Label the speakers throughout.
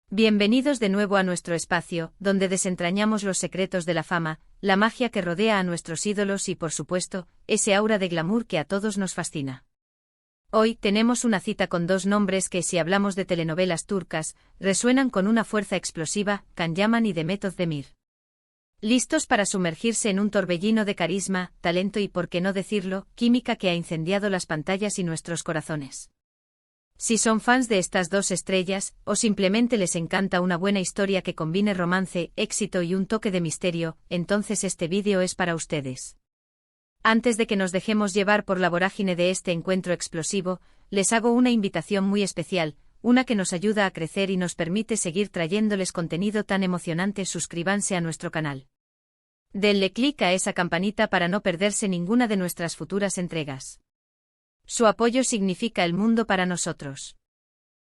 Speaker 1: Bienvenidos de nuevo a nuestro espacio, donde desentrañamos los secretos de la fama, la magia que rodea a nuestros ídolos y, por supuesto, ese aura de glamour que a todos nos fascina. Hoy tenemos una cita con dos nombres que, si hablamos de telenovelas turcas, resuenan con una fuerza explosiva: Can Yaman y Demet Özdemir. Listos para sumergirse en un torbellino de carisma, talento y, por qué no decirlo, química que ha incendiado las pantallas y nuestros corazones. Si son fans de estas dos estrellas, o simplemente les encanta una buena historia que combine romance, éxito y un toque de misterio, entonces este vídeo es para ustedes. Antes de que nos dejemos llevar por la vorágine de este encuentro explosivo, les hago una invitación muy especial, una que nos ayuda a crecer y nos permite seguir trayéndoles contenido tan emocionante. Suscríbanse a nuestro canal. Denle clic a esa campanita para no perderse ninguna de nuestras futuras entregas. Su apoyo significa el mundo para nosotros.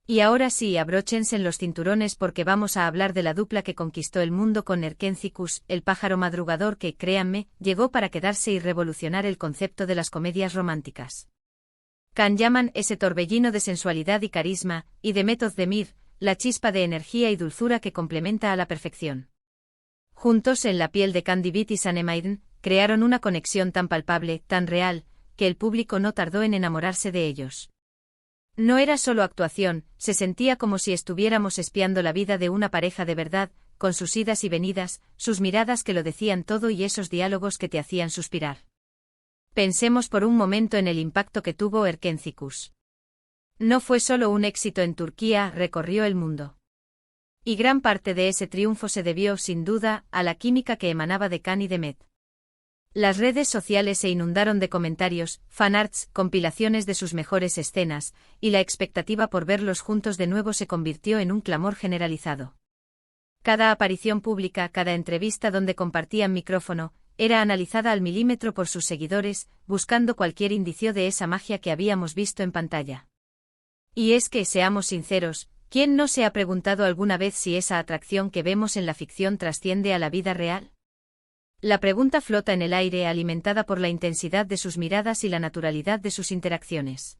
Speaker 1: Y ahora sí, abróchense en los cinturones porque vamos a hablar de la dupla que conquistó el mundo con Erken Cikus, el pájaro madrugador que, créanme, llegó para quedarse y revolucionar el concepto de las comedias románticas. Can Yaman, ese torbellino de sensualidad y carisma, y Demet Özdemir, la chispa de energía y dulzura que complementa a la perfección. Juntos en la piel de Can Divit y Sanem, crearon una conexión tan palpable, tan real, que el público no tardó en enamorarse de ellos. No era solo actuación, se sentía como si estuviéramos espiando la vida de una pareja de verdad, con sus idas y venidas, sus miradas que lo decían todo y esos diálogos que te hacían suspirar. Pensemos por un momento en el impacto que tuvo Erken Cikus. No fue solo un éxito en Turquía, recorrió el mundo. Y gran parte de ese triunfo se debió, sin duda, a la química que emanaba de Can y Demet. Las redes sociales se inundaron de comentarios, fanarts, compilaciones de sus mejores escenas, y la expectativa por verlos juntos de nuevo se convirtió en un clamor generalizado. Cada aparición pública, cada entrevista donde compartían micrófono, era analizada al milímetro por sus seguidores, buscando cualquier indicio de esa magia que habíamos visto en pantalla. Y es que, seamos sinceros, ¿quién no se ha preguntado alguna vez si esa atracción que vemos en la ficción trasciende a la vida real? La pregunta flota en el aire, alimentada por la intensidad de sus miradas y la naturalidad de sus interacciones.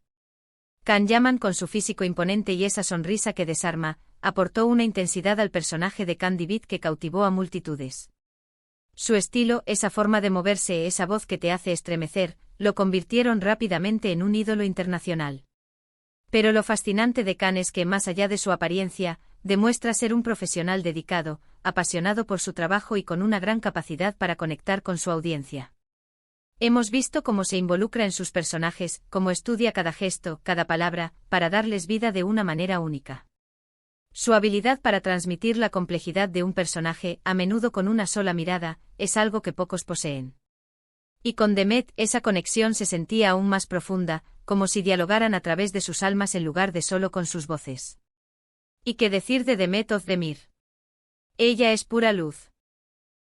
Speaker 1: Can Yaman, con su físico imponente y esa sonrisa que desarma, aportó una intensidad al personaje de Can Divit que cautivó a multitudes. Su estilo, esa forma de moverse, esa voz que te hace estremecer, lo convirtieron rápidamente en un ídolo internacional. Pero lo fascinante de Can es que, más allá de su apariencia, demuestra ser un profesional dedicado, apasionado por su trabajo y con una gran capacidad para conectar con su audiencia. Hemos visto cómo se involucra en sus personajes, cómo estudia cada gesto, cada palabra, para darles vida de una manera única. Su habilidad para transmitir la complejidad de un personaje, a menudo con una sola mirada, es algo que pocos poseen. Y con Demet, esa conexión se sentía aún más profunda, como si dialogaran a través de sus almas en lugar de solo con sus voces. ¿Y qué decir de Demet Özdemir? Ella es pura luz.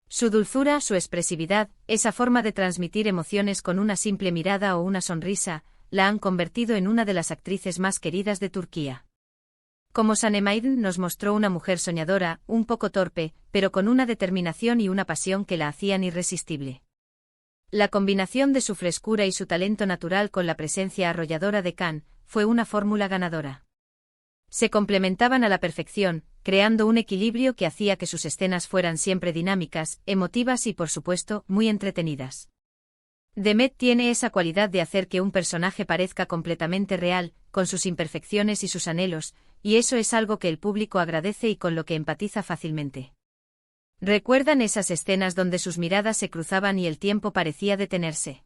Speaker 1: Su dulzura, su expresividad, esa forma de transmitir emociones con una simple mirada o una sonrisa, la han convertido en una de las actrices más queridas de Turquía. Como Sanem nos mostró una mujer soñadora, un poco torpe, pero con una determinación y una pasión que la hacían irresistible. La combinación de su frescura y su talento natural con la presencia arrolladora de Can fue una fórmula ganadora. Se complementaban a la perfección, creando un equilibrio que hacía que sus escenas fueran siempre dinámicas, emotivas y, por supuesto, muy entretenidas. Demet tiene esa cualidad de hacer que un personaje parezca completamente real, con sus imperfecciones y sus anhelos, y eso es algo que el público agradece y con lo que empatiza fácilmente. ¿Recuerdan esas escenas donde sus miradas se cruzaban y el tiempo parecía detenerse?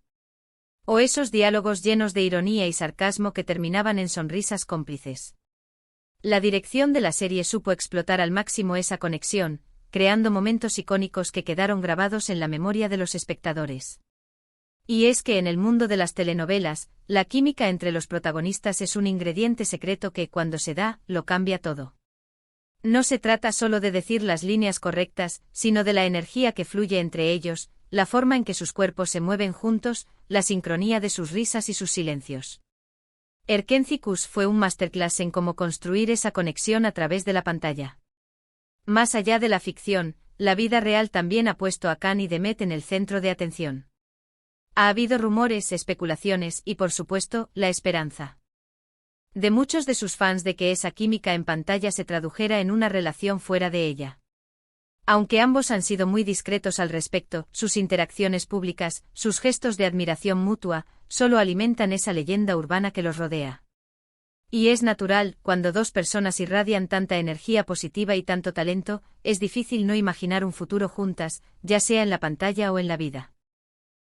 Speaker 1: ¿O esos diálogos llenos de ironía y sarcasmo que terminaban en sonrisas cómplices? La dirección de la serie supo explotar al máximo esa conexión, creando momentos icónicos que quedaron grabados en la memoria de los espectadores. Y es que en el mundo de las telenovelas, la química entre los protagonistas es un ingrediente secreto que, cuando se da, lo cambia todo. No se trata solo de decir las líneas correctas, sino de la energía que fluye entre ellos, la forma en que sus cuerpos se mueven juntos, la sincronía de sus risas y sus silencios. Erken Cikus fue un masterclass en cómo construir esa conexión a través de la pantalla. Más allá de la ficción, la vida real también ha puesto a Can y Demet en el centro de atención. Ha habido rumores, especulaciones y, por supuesto, la esperanza. de muchos de sus fans de que esa química en pantalla se tradujera en una relación fuera de ella. Aunque ambos han sido muy discretos al respecto, sus interacciones públicas, sus gestos de admiración mutua, solo alimentan esa leyenda urbana que los rodea. Y es natural, cuando dos personas irradian tanta energía positiva y tanto talento, es difícil no imaginar un futuro juntas, ya sea en la pantalla o en la vida.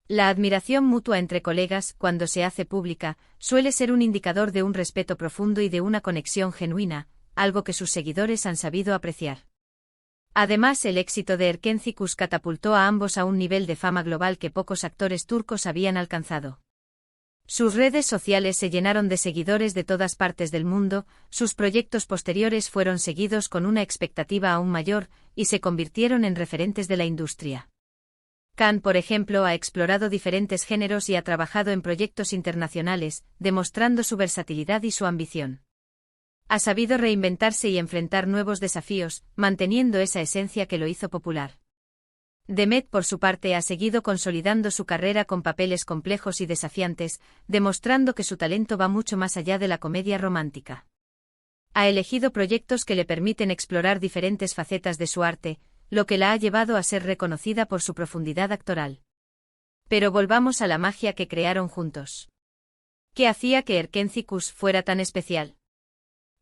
Speaker 1: La admiración mutua entre colegas, cuando se hace pública, suele ser un indicador de un respeto profundo y de una conexión genuina, algo que sus seguidores han sabido apreciar. Además, el éxito de Erkenci catapultó a ambos a un nivel de fama global que pocos actores turcos habían alcanzado. Sus redes sociales se llenaron de seguidores de todas partes del mundo, sus proyectos posteriores fueron seguidos con una expectativa aún mayor, y se convirtieron en referentes de la industria. Can, por ejemplo, ha explorado diferentes géneros y ha trabajado en proyectos internacionales, demostrando su versatilidad y su ambición. Ha sabido reinventarse y enfrentar nuevos desafíos, manteniendo esa esencia que lo hizo popular. Demet, por su parte, ha seguido consolidando su carrera con papeles complejos y desafiantes, demostrando que su talento va mucho más allá de la comedia romántica. Ha elegido proyectos que le permiten explorar diferentes facetas de su arte, lo que la ha llevado a ser reconocida por su profundidad actoral. Pero volvamos a la magia que crearon juntos. ¿Qué hacía que Erkenci fuera tan especial?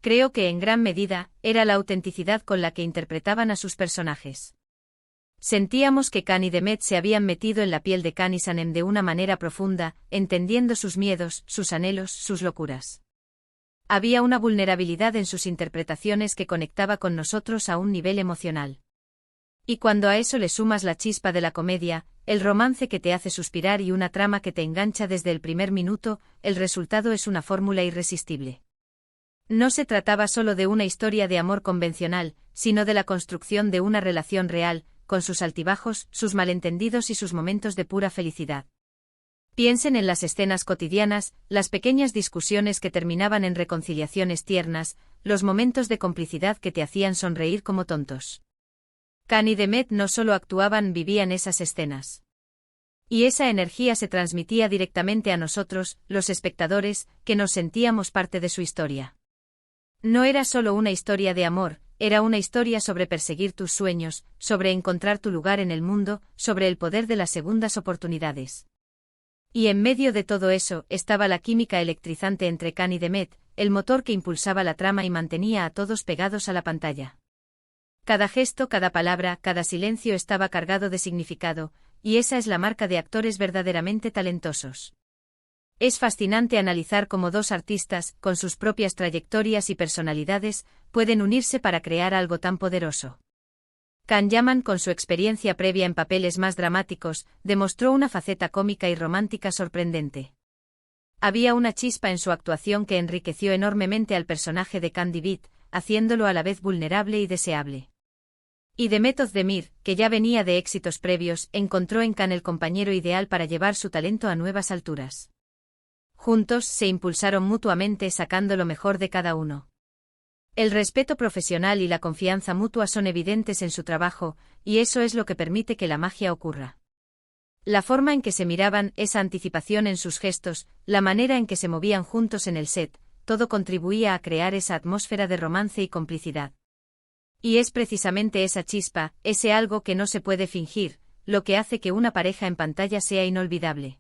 Speaker 1: Creo que en gran medida, era la autenticidad con la que interpretaban a sus personajes. Sentíamos que Can y Demet se habían metido en la piel de Can y Sanem de una manera profunda, entendiendo sus miedos, sus anhelos, sus locuras. Había una vulnerabilidad en sus interpretaciones que conectaba con nosotros a un nivel emocional. Y cuando a eso le sumas la chispa de la comedia, el romance que te hace suspirar y una trama que te engancha desde el primer minuto, el resultado es una fórmula irresistible. No se trataba solo de una historia de amor convencional, sino de la construcción de una relación real, con sus altibajos, sus malentendidos y sus momentos de pura felicidad. Piensen en las escenas cotidianas, las pequeñas discusiones que terminaban en reconciliaciones tiernas, los momentos de complicidad que te hacían sonreír como tontos. Can y Demet no solo actuaban, vivían esas escenas. Y esa energía se transmitía directamente a nosotros, los espectadores, que nos sentíamos parte de su historia. No era solo una historia de amor, era una historia sobre perseguir tus sueños, sobre encontrar tu lugar en el mundo, sobre el poder de las segundas oportunidades. Y en medio de todo eso, estaba la química electrizante entre Can y Demet, el motor que impulsaba la trama y mantenía a todos pegados a la pantalla. Cada gesto, cada palabra, cada silencio estaba cargado de significado, y esa es la marca de actores verdaderamente talentosos. Es fascinante analizar cómo dos artistas, con sus propias trayectorias y personalidades, pueden unirse para crear algo tan poderoso. Can Yaman, con su experiencia previa en papeles más dramáticos, demostró una faceta cómica y romántica sorprendente. Había una chispa en su actuación que enriqueció enormemente al personaje de Can Divit, haciéndolo a la vez vulnerable y deseable. Y Demet Özdemir, que ya venía de éxitos previos, encontró en Can el compañero ideal para llevar su talento a nuevas alturas. Juntos se impulsaron mutuamente sacando lo mejor de cada uno. El respeto profesional y la confianza mutua son evidentes en su trabajo, y eso es lo que permite que la magia ocurra. La forma en que se miraban, esa anticipación en sus gestos, la manera en que se movían juntos en el set, todo contribuía a crear esa atmósfera de romance y complicidad. Y es precisamente esa chispa, ese algo que no se puede fingir, lo que hace que una pareja en pantalla sea inolvidable.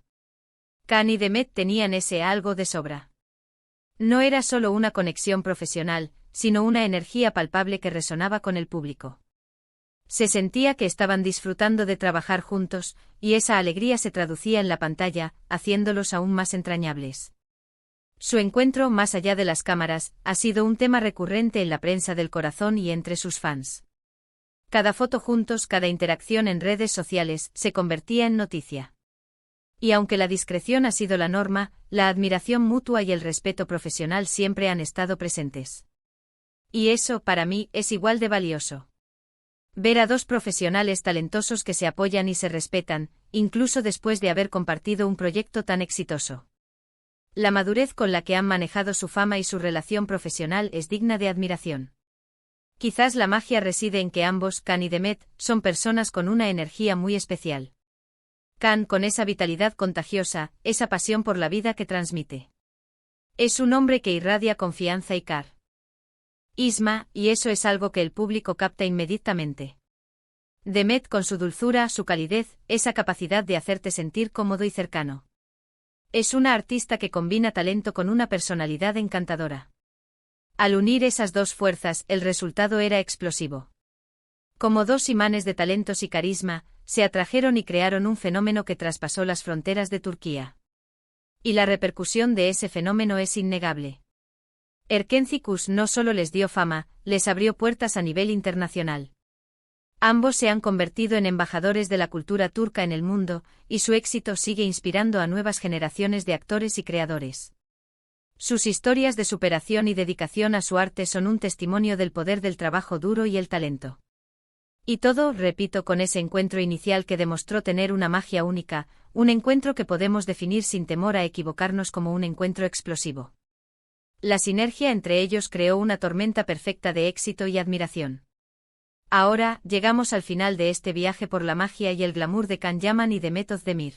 Speaker 1: Can y Demet tenían ese algo de sobra. No era solo una conexión profesional, sino una energía palpable que resonaba con el público. Se sentía que estaban disfrutando de trabajar juntos, y esa alegría se traducía en la pantalla, haciéndolos aún más entrañables. Su encuentro, más allá de las cámaras, ha sido un tema recurrente en la prensa del corazón y entre sus fans. Cada foto juntos, cada interacción en redes sociales, se convertía en noticia. Y aunque la discreción ha sido la norma, la admiración mutua y el respeto profesional siempre han estado presentes. Y eso, para mí, es igual de valioso. Ver a dos profesionales talentosos que se apoyan y se respetan, incluso después de haber compartido un proyecto tan exitoso. La madurez con la que han manejado su fama y su relación profesional es digna de admiración. Quizás la magia reside en que ambos, Can y Demet, son personas con una energía muy especial. Can con esa vitalidad contagiosa, esa pasión por la vida que transmite. Es un hombre que irradia confianza y carisma, y eso es algo que el público capta inmediatamente. Demet con su dulzura, su calidez, esa capacidad de hacerte sentir cómodo y cercano. Es una artista que combina talento con una personalidad encantadora. Al unir esas dos fuerzas, el resultado era explosivo. Como dos imanes de talentos y carisma, se atrajeron y crearon un fenómeno que traspasó las fronteras de Turquía. Y la repercusión de ese fenómeno es innegable. Erkenci no solo les dio fama, les abrió puertas a nivel internacional. Ambos se han convertido en embajadores de la cultura turca en el mundo, y su éxito sigue inspirando a nuevas generaciones de actores y creadores. Sus historias de superación y dedicación a su arte son un testimonio del poder del trabajo duro y el talento. Y todo, repito, con ese encuentro inicial que demostró tener una magia única, un encuentro que podemos definir sin temor a equivocarnos como un encuentro explosivo. La sinergia entre ellos creó una tormenta perfecta de éxito y admiración. Ahora, llegamos al final de este viaje por la magia y el glamour de Can Yaman y de Demet Özdemir.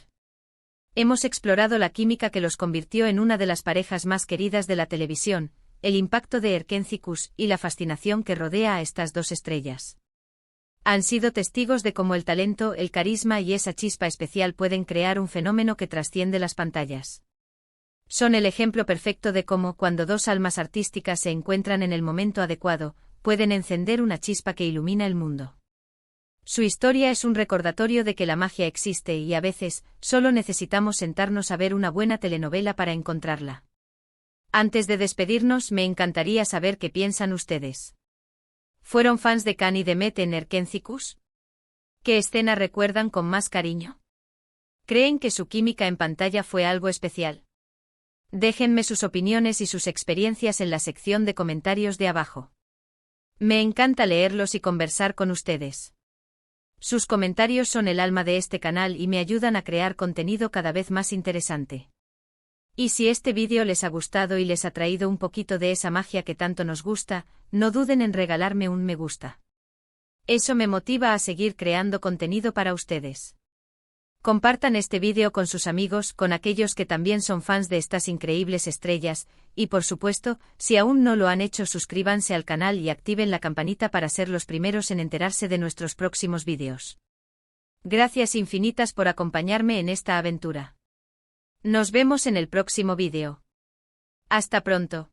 Speaker 1: Hemos explorado la química que los convirtió en una de las parejas más queridas de la televisión, el impacto de Erkenci y la fascinación que rodea a estas dos estrellas. Han sido testigos de cómo el talento, el carisma y esa chispa especial pueden crear un fenómeno que trasciende las pantallas. Son el ejemplo perfecto de cómo, cuando dos almas artísticas se encuentran en el momento adecuado, pueden encender una chispa que ilumina el mundo. Su historia es un recordatorio de que la magia existe y a veces, solo necesitamos sentarnos a ver una buena telenovela para encontrarla. Antes de despedirnos, me encantaría saber qué piensan ustedes. ¿Fueron fans de Can y Demet en Erkenci? ¿Qué escena recuerdan con más cariño? ¿Creen que su química en pantalla fue algo especial? Déjenme sus opiniones y sus experiencias en la sección de comentarios de abajo. Me encanta leerlos y conversar con ustedes. Sus comentarios son el alma de este canal y me ayudan a crear contenido cada vez más interesante. Y si este vídeo les ha gustado y les ha traído un poquito de esa magia que tanto nos gusta, no duden en regalarme un me gusta. Eso me motiva a seguir creando contenido para ustedes. Compartan este vídeo con sus amigos, con aquellos que también son fans de estas increíbles estrellas, y por supuesto, si aún no lo han hecho, suscríbanse al canal y activen la campanita para ser los primeros en enterarse de nuestros próximos vídeos. Gracias infinitas por acompañarme en esta aventura. Nos vemos en el próximo vídeo. Hasta pronto.